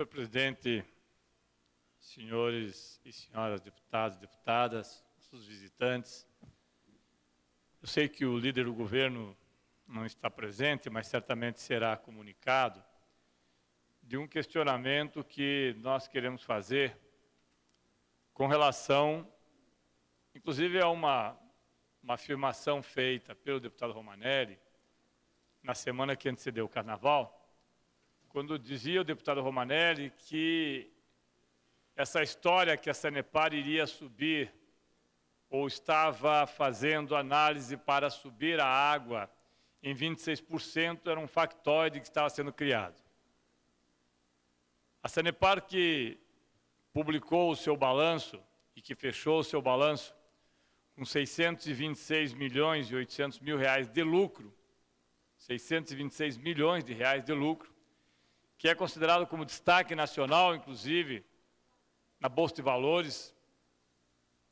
Senhor presidente, senhores e senhoras deputados e deputadas, nossos visitantes, eu sei que o líder do governo não está presente, mas certamente será comunicado de um questionamento que nós queremos fazer com relação, inclusive, a uma afirmação feita pelo deputado Romanelli na semana que antecedeu o Carnaval, quando dizia o deputado Romanelli que essa história que a Sanepar iria subir ou estava fazendo análise para subir a água em 26% era um factoide que estava sendo criado. A Sanepar, que publicou o seu balanço e que fechou o seu balanço com 626 milhões e 800 mil reais de lucro, 626 milhões de reais de lucro, que é considerado como destaque nacional, inclusive, na Bolsa de Valores,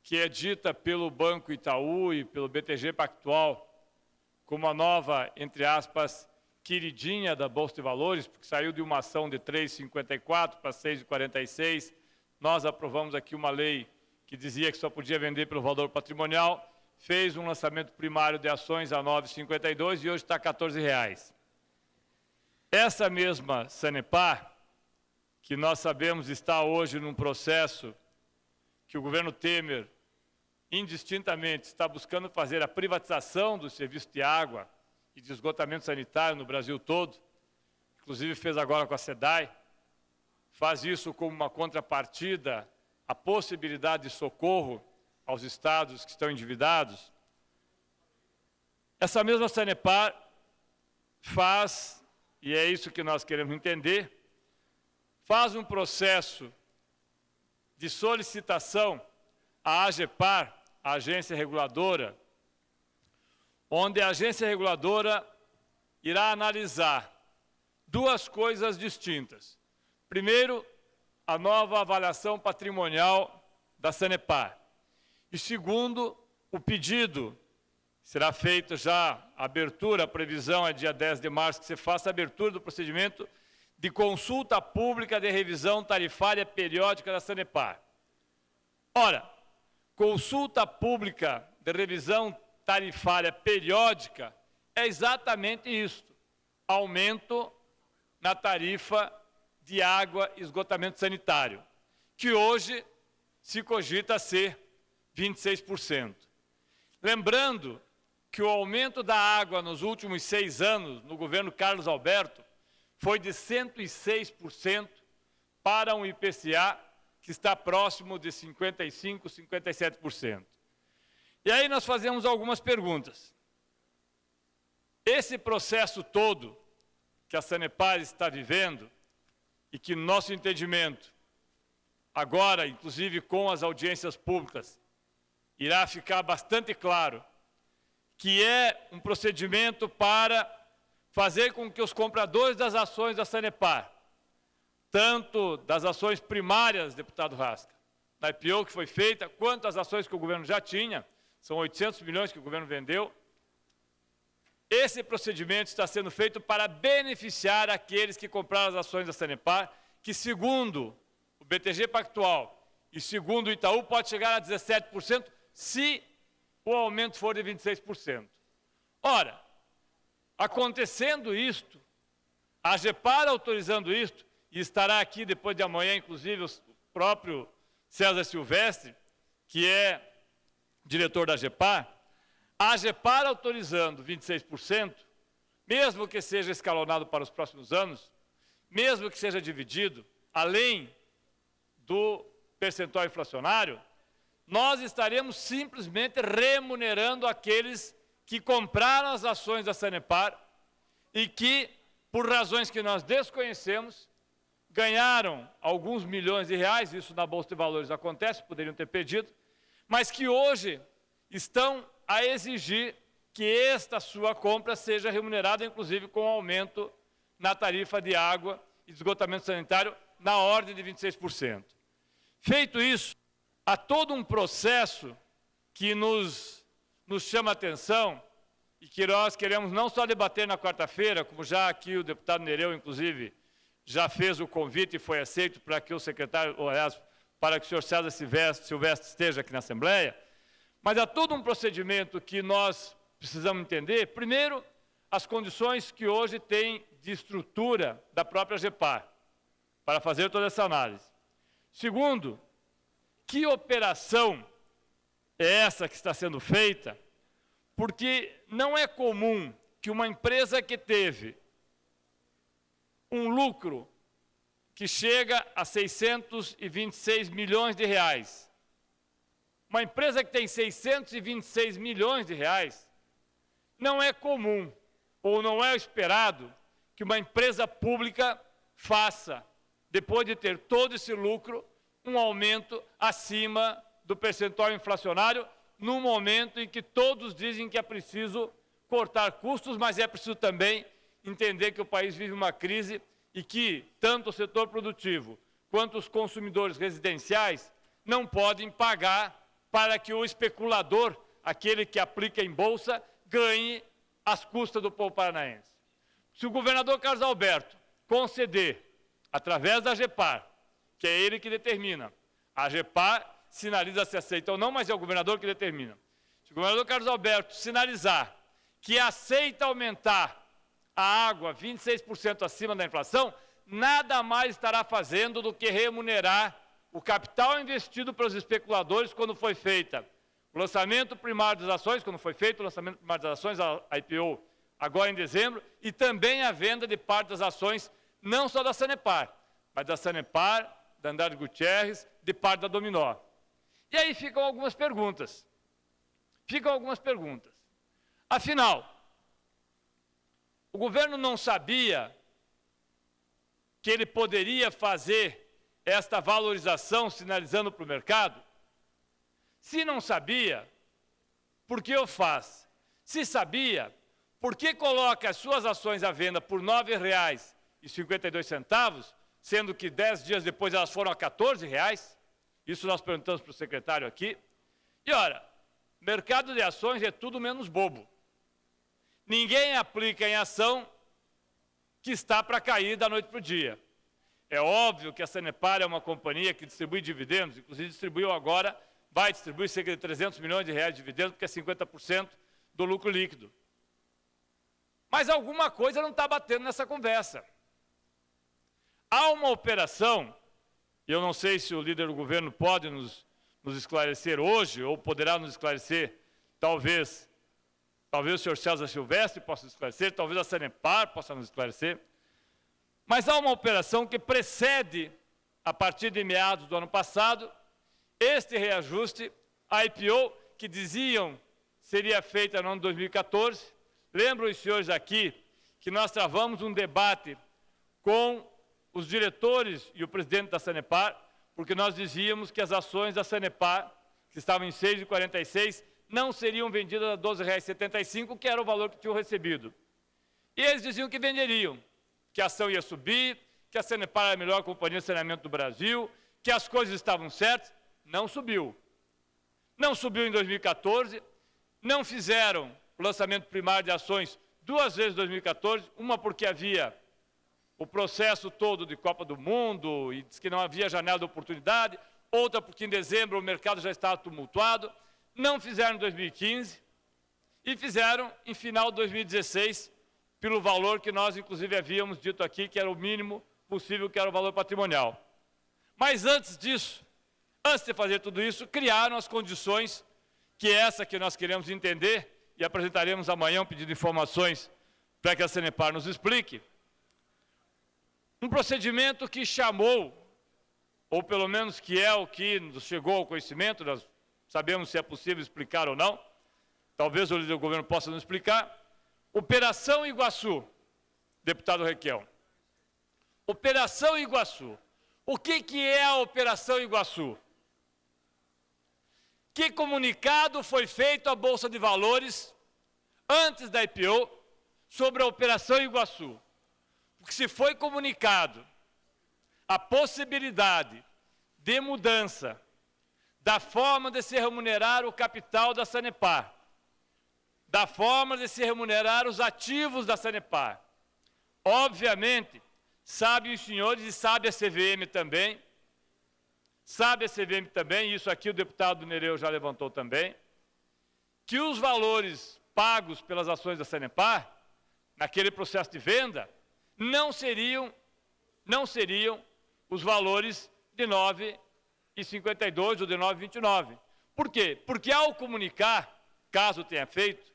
que é dita pelo Banco Itaú e pelo BTG Pactual como a nova, entre aspas, queridinha da Bolsa de Valores, porque saiu de uma ação de 3,54 para 6,46. Nós aprovamos aqui uma lei que dizia que só podia vender pelo valor patrimonial, fez um lançamento primário de ações a 9,52 e hoje está a R$14. Essa mesma Sanepar, que nós sabemos está hoje num processo que o governo Temer, indistintamente, está buscando fazer a privatização do serviço de água e de esgotamento sanitário no Brasil todo, inclusive fez agora com a SEDAI, faz isso como uma contrapartida à possibilidade de socorro aos estados que estão endividados. Essa mesma Sanepar faz, e é isso que nós queremos entender, faz um processo de solicitação à AGEPAR, a agência reguladora, onde a agência reguladora irá analisar duas coisas distintas. Primeiro, a nova avaliação patrimonial da Sanepar. E segundo, o pedido, será feita já a abertura, a previsão é dia 10 de março, que se faça a abertura do procedimento de consulta pública de revisão tarifária periódica da Sanepar. Ora, consulta pública de revisão tarifária periódica é exatamente isso, aumento na tarifa de água e esgotamento sanitário, que hoje se cogita ser 26%. Lembrando que o aumento da água nos últimos 6 anos, no governo Carlos Alberto, foi de 106% para um IPCA que está próximo de 55%, 57%. E aí nós fazemos algumas perguntas. Esse processo todo que a Sanepar está vivendo e que, no nosso entendimento, agora, inclusive com as audiências públicas, irá ficar bastante claro que é um procedimento para fazer com que os compradores das ações da Sanepar, tanto das ações primárias, deputado Rasca, da IPO que foi feita, quanto as ações que o governo já tinha, são 800 milhões que o governo vendeu, esse procedimento está sendo feito para beneficiar aqueles que compraram as ações da Sanepar, que segundo o BTG Pactual e segundo o Itaú pode chegar a 17% se o aumento for de 26%. Ora, acontecendo isto, a AGEPAR autorizando isto, e estará aqui depois de amanhã, inclusive, o próprio César Silvestre, que é diretor da AGEPAR, a AGEPAR autorizando 26%, mesmo que seja escalonado para os próximos anos, mesmo que seja dividido, além do percentual inflacionário, nós estaremos simplesmente remunerando aqueles que compraram as ações da Sanepar e que, por razões que nós desconhecemos, ganharam alguns milhões de reais, isso na Bolsa de Valores acontece, poderiam ter pedido, mas que hoje estão a exigir que esta sua compra seja remunerada, inclusive com aumento na tarifa de água e de esgotamento sanitário na ordem de 26%. Feito isso, há todo um processo que nos chama a atenção e que nós queremos não só debater na quarta-feira, como já aqui o deputado Nereu, inclusive, já fez o convite e foi aceito para que o secretário, aliás, para que o senhor César Silvestre esteja aqui na Assembleia, mas há todo um procedimento que nós precisamos entender. Primeiro, as condições que hoje tem de estrutura da própria AGEPAR, para fazer toda essa análise. Segundo, que operação é essa que está sendo feita? Porque não é comum que uma empresa que teve um lucro que chega a 626 milhões de reais, uma empresa que tem 626 milhões de reais, não é comum ou não é esperado que uma empresa pública faça, depois de ter todo esse lucro, um aumento acima do percentual inflacionário, num momento em que todos dizem que é preciso cortar custos, mas é preciso também entender que o país vive uma crise e que tanto o setor produtivo quanto os consumidores residenciais não podem pagar para que o especulador, aquele que aplica em bolsa, ganhe às custas do povo paranaense. Se o governador Carlos Alberto conceder, através da AGEPAR, que é ele que determina, a AGEPAR sinaliza se aceita ou não, mas é o governador que determina. Se o governador Carlos Alberto sinalizar que aceita aumentar a água 26% acima da inflação, nada mais estará fazendo do que remunerar o capital investido pelos especuladores quando foi feita o lançamento primário das ações, quando foi feito o lançamento primário das ações, a IPO, agora em dezembro, e também a venda de parte das ações, não só da Sanepar, mas da Sanepar, da Andrade Gutierrez, de parte da Dominó. E aí ficam algumas perguntas. Afinal, o governo não sabia que ele poderia fazer esta valorização sinalizando para o mercado? Se não sabia, por que o faz? Se sabia, por que coloca as suas ações à venda por R$ 9,52, sendo que 10 dias depois elas foram a R$ 14,00? Isso nós perguntamos para o secretário aqui. E, ora, mercado de ações é tudo menos bobo. Ninguém aplica em ação que está para cair da noite para o dia. É óbvio que a Sanepar é uma companhia que distribui dividendos, inclusive distribuiu agora, vai distribuir cerca de 300 milhões de reais de dividendos, porque é 50% do lucro líquido. Mas alguma coisa não está batendo nessa conversa. Há uma operação, e eu não sei se o líder do governo pode nos esclarecer hoje, ou poderá nos esclarecer, talvez o senhor César Silvestre possa nos esclarecer, talvez a Sanepar possa nos esclarecer, mas há uma operação que precede, a partir de meados do ano passado, este reajuste, a IPO, que diziam seria feita no ano de 2014. Lembram os senhores aqui que nós travamos um debate com os diretores e o presidente da Sanepar, porque nós dizíamos que as ações da Sanepar, que estavam em R$ 6,46, não seriam vendidas a R$ 12,75, que era o valor que tinham recebido. E eles diziam que venderiam, que a ação ia subir, que a Sanepar era a melhor companhia de saneamento do Brasil, que as coisas estavam certas. Não subiu. Não subiu em 2014, não fizeram o lançamento primário de ações 2 vezes em 2014, uma porque havia o processo todo de Copa do Mundo e diz que não havia janela de oportunidade, outra porque em dezembro o mercado já estava tumultuado, não fizeram em 2015 e fizeram em final de 2016 pelo valor que nós inclusive havíamos dito aqui que era o mínimo possível, que era o valor patrimonial. Mas antes disso, antes de fazer tudo isso, criaram as condições que é essa que nós queremos entender e apresentaremos amanhã um pedido de informações para que a Sanepar nos explique. Um procedimento que chamou, ou pelo menos que é o que nos chegou ao conhecimento, nós sabemos se é possível explicar ou não, talvez o líder do governo possa nos explicar, Operação Iguaçu, deputado Requião. Operação Iguaçu. O que é a Operação Iguaçu? Que comunicado foi feito à Bolsa de Valores antes da IPO sobre a Operação Iguaçu? Porque se foi comunicado a possibilidade de mudança da forma de se remunerar o capital da Sanepar, da forma de se remunerar os ativos da Sanepar, obviamente, sabem os senhores e sabe a CVM também, isso aqui o deputado Nereu já levantou também, que os valores pagos pelas ações da Sanepar, naquele processo de venda, não seriam os valores de 9,52 ou de 9,29. Por quê? Porque ao comunicar, caso tenha feito,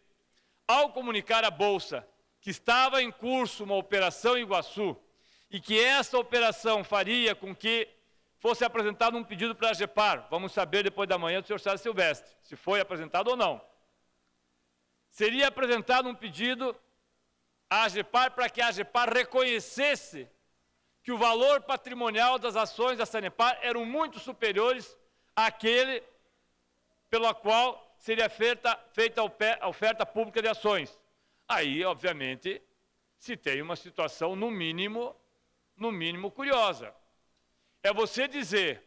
ao comunicar à Bolsa que estava em curso uma operação em Iguaçu e que essa operação faria com que fosse apresentado um pedido para a AGEPAR, vamos saber depois da manhã do senhor César Silvestre, se foi apresentado ou não. Seria apresentado um pedido à AGEPAR para que a AGEPAR reconhecesse que o valor patrimonial das ações da Sanepar eram muito superiores àquele pelo qual seria feita a oferta pública de ações. Aí, obviamente, se tem uma situação, no mínimo curiosa. É você dizer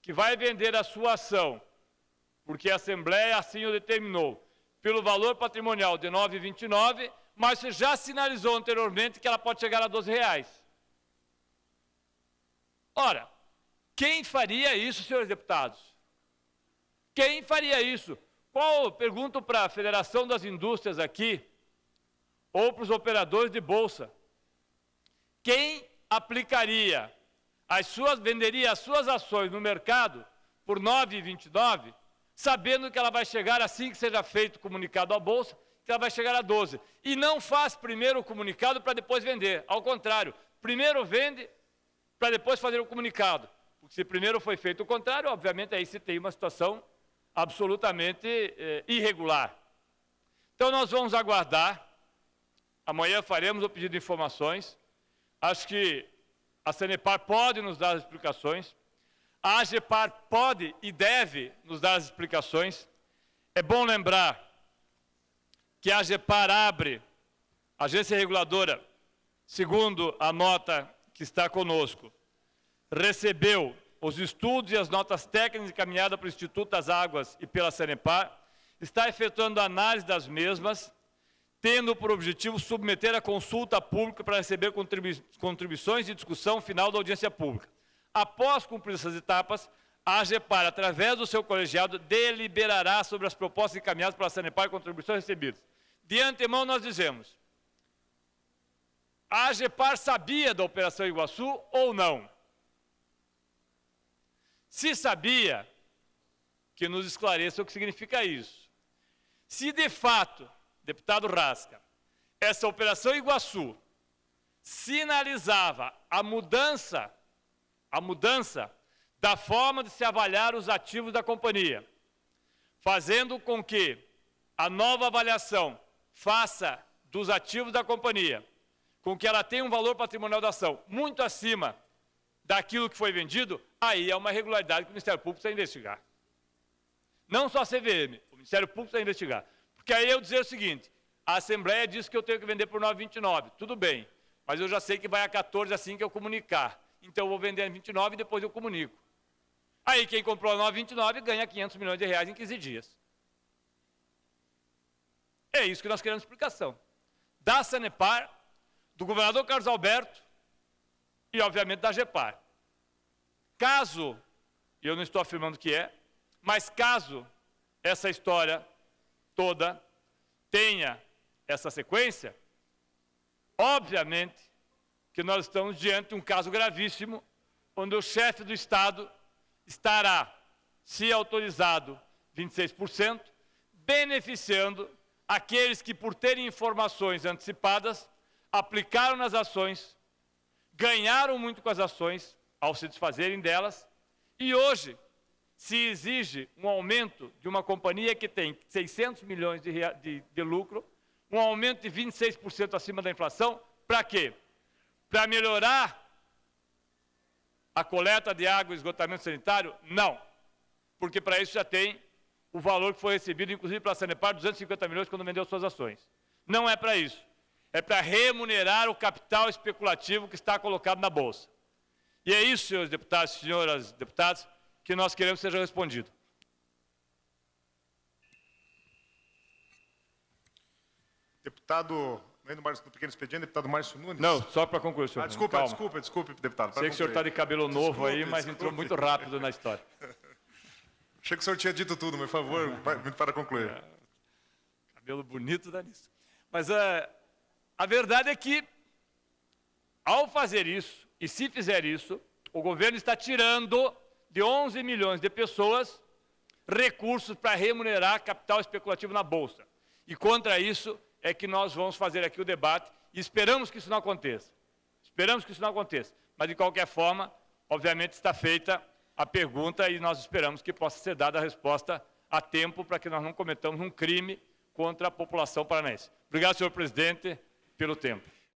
que vai vender a sua ação, porque a Assembleia assim o determinou, pelo valor patrimonial de R$ 9,29, mas você já sinalizou anteriormente que ela pode chegar a R$ 12. Ora, quem faria isso, senhores deputados? Quem faria isso? Pergunto para a Federação das Indústrias aqui, ou para os operadores de bolsa, quem aplicaria venderia as suas ações no mercado por R$ 9,29, sabendo que ela vai chegar, assim que seja feito o comunicado à Bolsa, que ela vai chegar a 12. E não faz primeiro o comunicado para depois vender. Ao contrário, primeiro vende para depois fazer o comunicado. Porque se primeiro foi feito o contrário, obviamente aí se tem uma situação absolutamente irregular. Então nós vamos aguardar. Amanhã faremos o pedido de informações. Acho que a Sanepar pode nos dar as explicações. A AGEPAR pode e deve nos dar as explicações. É bom lembrar que a AGEPAR abre, a agência reguladora, segundo a nota que está conosco, recebeu os estudos e as notas técnicas encaminhadas pelo Instituto das Águas e pela Sanepar, está efetuando a análise das mesmas, tendo por objetivo submeter a consulta pública para receber contribuições e discussão final da audiência pública. Após cumprir essas etapas, a AGEPAR, através do seu colegiado, deliberará sobre as propostas encaminhadas pela Sanepar e contribuições recebidas. De antemão, nós dizemos, a AGEPAR sabia da Operação Iguaçu ou não? Se sabia, que nos esclareça o que significa isso. Se de fato, deputado Rasca, essa Operação Iguaçu sinalizava a mudança da forma de se avaliar os ativos da companhia, fazendo com que a nova avaliação faça dos ativos da companhia, com que ela tenha um valor patrimonial da ação muito acima daquilo que foi vendido, aí é uma irregularidade que o Ministério Público precisa investigar. Não só a CVM, o Ministério Público precisa investigar. Porque aí eu dizer o seguinte, a Assembleia disse que eu tenho que vender por 9,29, tudo bem, mas eu já sei que vai a 14 assim que eu comunicar. Então eu vou vender a 29 e depois eu comunico. Aí quem comprou a 9,29 ganha 500 milhões de reais em 15 dias. É isso que nós queremos explicação. Da Sanepar, do governador Carlos Alberto e, obviamente, da AGEPAR. Caso, e eu não estou afirmando que é, mas caso essa história toda tenha essa sequência, obviamente que nós estamos diante de um caso gravíssimo, onde o chefe do Estado estará, se autorizado 26%, beneficiando aqueles que, por terem informações antecipadas, aplicaram nas ações, ganharam muito com as ações, ao se desfazerem delas, e hoje se exige um aumento de uma companhia que tem 600 milhões de lucro, um aumento de 26% acima da inflação, para quê? Para melhorar a coleta de água e esgotamento sanitário? Não, porque para isso já tem o valor que foi recebido, inclusive pela Sanepar, 250 milhões quando vendeu suas ações. Não é para isso. É para remunerar o capital especulativo que está colocado na Bolsa. E é isso, senhores deputados e senhoras deputadas, que nós queremos que seja respondido. Deputado do pequeno expediente, deputado Márcio Nunes. Não, só para concluir, senhor. Desculpa, Calma. desculpe, deputado. Sei que o senhor está de cabelo novo aí, mas entrou muito rápido na história. Achei que o senhor tinha dito tudo, mas, por favor, para concluir. Cabelo bonito dá nisso. Mas a verdade é que, ao fazer isso, e se fizer isso, o governo está tirando de 11 milhões de pessoas recursos para remunerar capital especulativo na Bolsa. E contra isso é que nós vamos fazer aqui o debate e esperamos que isso não aconteça. Esperamos que isso não aconteça. Mas, de qualquer forma, obviamente está feita a pergunta e nós esperamos que possa ser dada a resposta a tempo para que nós não cometamos um crime contra a população paranaense. Obrigado, senhor presidente, pelo tempo.